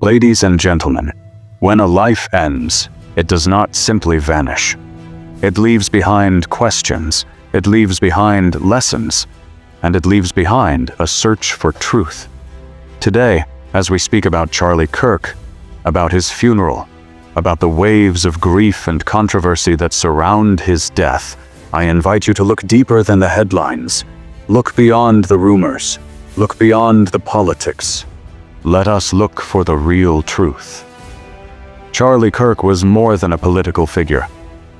Ladies and gentlemen, when a life ends, it does not simply vanish. It leaves behind questions, it leaves behind lessons, and it leaves behind a search for truth. Today, as we speak about Charlie Kirk, about his funeral, about the waves of grief and controversy that surround his death, I invite you to look deeper than the headlines. Look beyond the rumors. Look beyond the politics. Let us look for the real truth. Charlie Kirk was more than a political figure.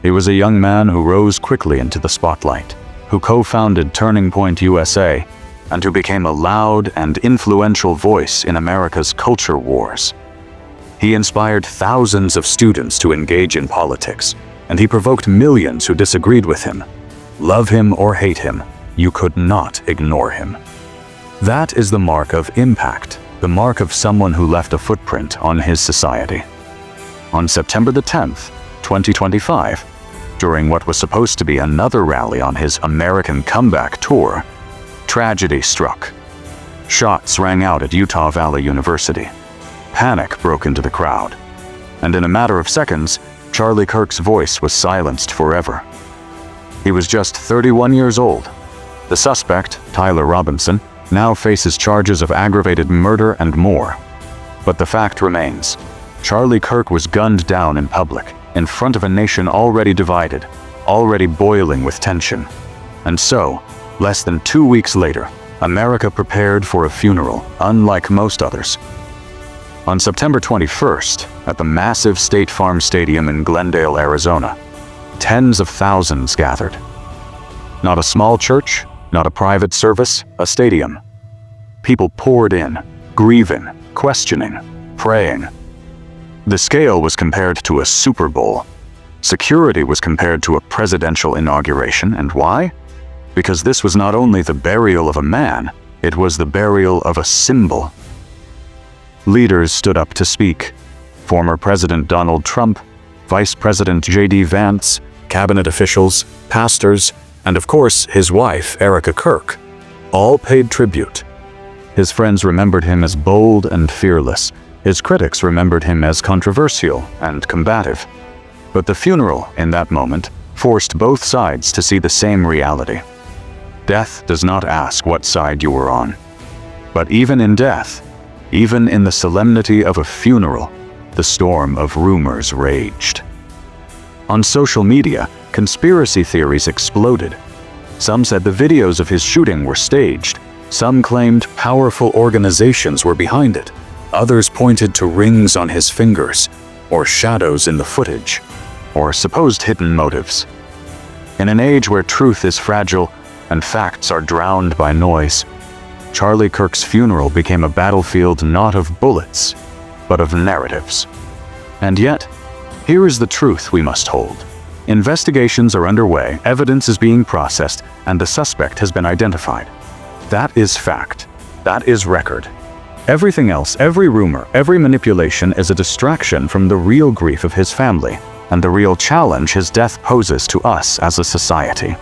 He was a young man who rose quickly into the spotlight, who co-founded Turning Point USA, and who became a loud and influential voice in America's culture wars. He inspired thousands of students to engage in politics, and he provoked millions who disagreed with him. Love him or hate him, you could not ignore him. That is the mark of impact, the mark of someone who left a footprint on his society. On September the 10th, 2025, during what was supposed to be another rally on his American comeback tour, tragedy struck. Shots rang out at Utah Valley University. Panic broke into the crowd. And in a matter of seconds, Charlie Kirk's voice was silenced forever. He was just 31 years old. The suspect, Tyler Robinson, now faces charges of aggravated murder and more. But the fact remains, Charlie Kirk was gunned down in public, in front of a nation already divided, already boiling with tension. And so, less than 2 weeks later, America prepared for a funeral unlike most others. On September 21st, at the massive State Farm Stadium in Glendale, Arizona, tens of thousands gathered. Not a small church, not a private service, a stadium. People poured in, grieving, questioning, praying. The scale was compared to a Super Bowl. Security was compared to a presidential inauguration, and why? Because this was not only the burial of a man, it was the burial of a symbol. Leaders stood up to speak. Former President Donald Trump, Vice President J.D. Vance, cabinet officials, pastors, and of course his wife, Erica Kirk, all paid tribute. His friends remembered him as bold and fearless. His critics remembered him as controversial and combative. But the funeral, in that moment, forced both sides to see the same reality. Death does not ask what side you were on. But even in death, even in the solemnity of a funeral, the storm of rumors raged. On social media, conspiracy theories exploded. Some said the videos of his shooting were staged. Some claimed powerful organizations were behind it. Others pointed to rings on his fingers, or shadows in the footage, or supposed hidden motives. In an age where truth is fragile and facts are drowned by noise, Charlie Kirk's funeral became a battlefield not of bullets, but of narratives. And yet, here is the truth we must hold. Investigations are underway, evidence is being processed, and the suspect has been identified. That is fact. That is record. Everything else, every rumor, every manipulation is a distraction from the real grief of his family and the real challenge his death poses to us as a society.